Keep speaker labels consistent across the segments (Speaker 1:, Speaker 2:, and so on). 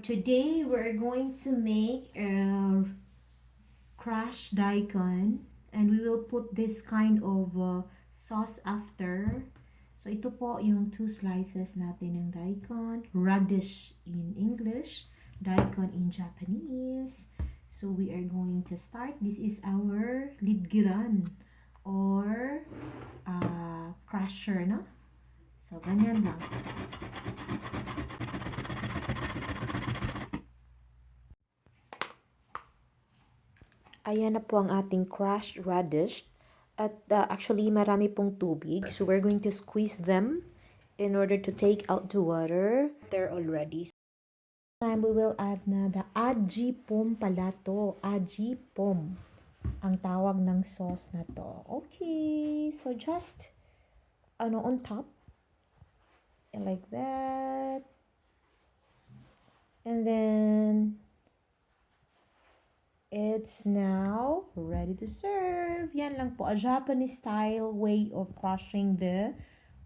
Speaker 1: Today we're going to make a crushed daikon and we will put this kind of sauce after. So ito po yung 2 slices natin ng daikon, radish in English, daikon in Japanese. So we are going to start. This is our lidgiran or crusher, no? So ganyan lang. Ayan na po ang ating crushed radish. At actually, marami pong tubig. So, we're going to squeeze them in order to take out the water. They're already. Time we will add na the ajipon pala to. Ajipon. Ang tawag ng sauce na to. Okay. So, just, on top. Like that. And then, it's now ready to serve. Yan lang po, a Japanese style way of crushing the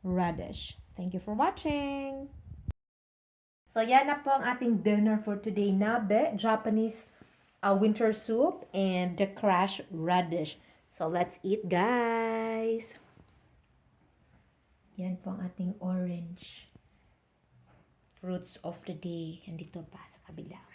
Speaker 1: radish. Thank you for watching. So yan na po ang ating dinner for today. Nabe, Japanese winter soup, and the crushed radish. So let's eat, guys. Yan po ang ating orange fruits of the day. Andito pa sa kabila.